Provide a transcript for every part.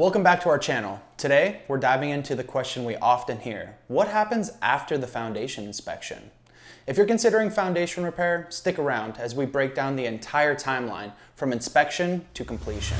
Welcome back to our channel. Today, we're diving into the question we often hear. What happens after the foundation inspection? If you're considering foundation repair, stick around as we break down the entire timeline from inspection to completion.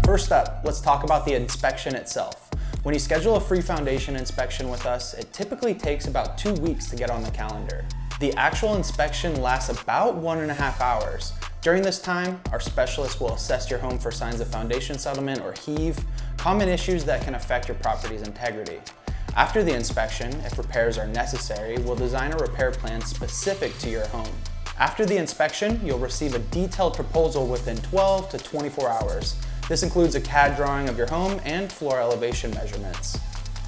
First up, let's talk about the inspection itself. When you schedule a free foundation inspection with us, it typically takes about 2 weeks to get on the calendar. The actual inspection lasts about 1.5 hours. During this time, our specialists will assess your home for signs of foundation settlement or heave, common issues that can affect your property's integrity. After the inspection, if repairs are necessary, we'll design a repair plan specific to your home. After the inspection, you'll receive a detailed proposal within 12 to 24 hours. This includes a CAD drawing of your home and floor elevation measurements.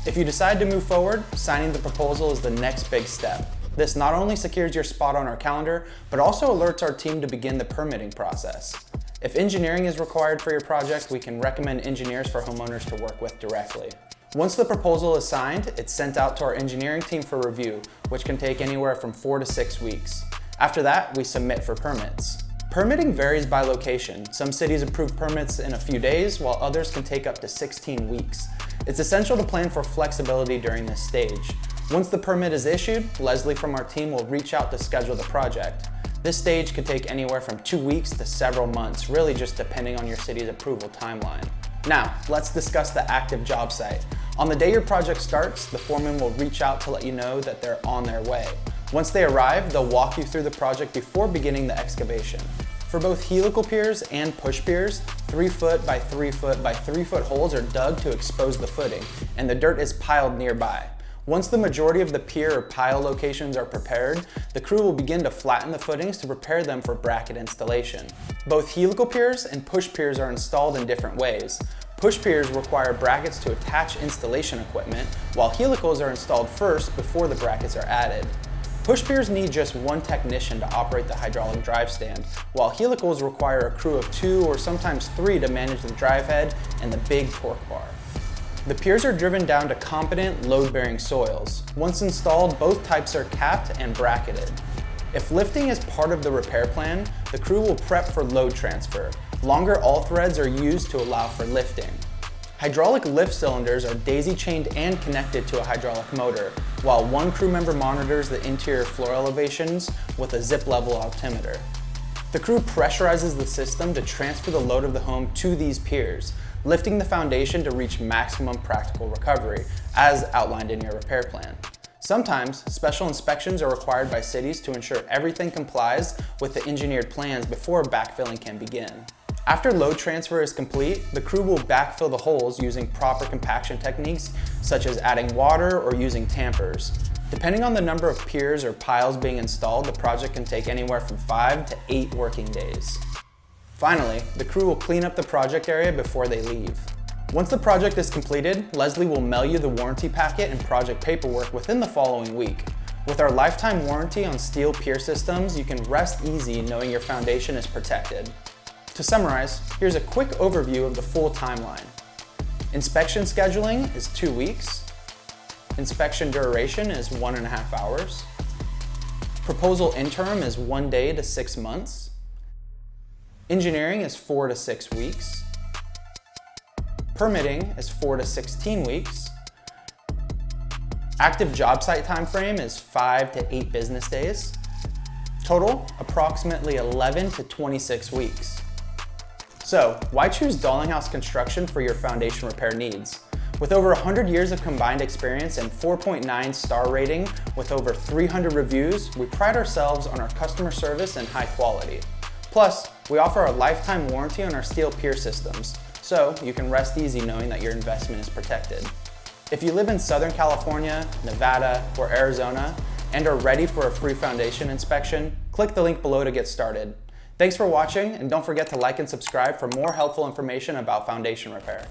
If you decide to move forward, signing the proposal is the next big step. This not only secures your spot on our calendar, but also alerts our team to begin the permitting process. If engineering is required for your project, we can recommend engineers for homeowners to work with directly. Once the proposal is signed, it's sent out to our engineering team for review, which can take anywhere from 4 to 6 weeks. After that, we submit for permits. Permitting varies by location. Some cities approve permits in a few days, while others can take up to 16 weeks. It's essential to plan for flexibility during this stage. Once the permit is issued, Leslie from our team will reach out to schedule the project. This stage could take anywhere from 2 weeks to several months, really just depending on your city's approval timeline. Now, let's discuss the active job site. On the day your project starts, the foreman will reach out to let you know that they're on their way. Once they arrive, they'll walk you through the project before beginning the excavation. For both helical piers and push piers, 3 foot by 3 foot by 3 foot holes are dug to expose the footing, and the dirt is piled nearby. Once the majority of the pier or pile locations are prepared, the crew will begin to flatten the footings to prepare them for bracket installation. Both helical piers and push piers are installed in different ways. Push piers require brackets to attach installation equipment, while helicals are installed first before the brackets are added. Push piers need just one technician to operate the hydraulic drive stand, while helicals require a crew of 2 or sometimes 3 to manage the drive head and the big torque bar. The piers are driven down to competent, load-bearing soils. Once installed, both types are capped and bracketed. If lifting is part of the repair plan, the crew will prep for load transfer. Longer all threads are used to allow for lifting. Hydraulic lift cylinders are daisy-chained and connected to a hydraulic motor, while one crew member monitors the interior floor elevations with a zip-level altimeter. The crew pressurizes the system to transfer the load of the home to these piers, lifting the foundation to reach maximum practical recovery, as outlined in your repair plan. Sometimes, special inspections are required by cities to ensure everything complies with the engineered plans before backfilling can begin. After load transfer is complete, the crew will backfill the holes using proper compaction techniques, such as adding water or using tampers. Depending on the number of piers or piles being installed, the project can take anywhere from 5 to 8 working days. Finally, the crew will clean up the project area before they leave. Once the project is completed, Leslie will mail you the warranty packet and project paperwork within the following week. With our lifetime warranty on steel pier systems, you can rest easy knowing your foundation is protected. To summarize, here's a quick overview of the full timeline. Inspection scheduling is 2 weeks. Inspection duration is 1.5 hours. Proposal interim is 1 day to 6 months. Engineering is 4 to 6 weeks. Permitting is 4 to 16 weeks. Active job site time frame is 5 to 8 business days. Total, approximately 11 to 26 weeks. So, why choose Dalinghaus Construction for your foundation repair needs? With over 100 years of combined experience and 4.9 star rating with over 300 reviews, we pride ourselves on our customer service and high quality. Plus, we offer a lifetime warranty on our steel pier systems, so you can rest easy knowing that your investment is protected. If you live in Southern California, Nevada, or Arizona and are ready for a free foundation inspection, click the link below to get started. Thanks for watching, and don't forget to like and subscribe for more helpful information about foundation repair.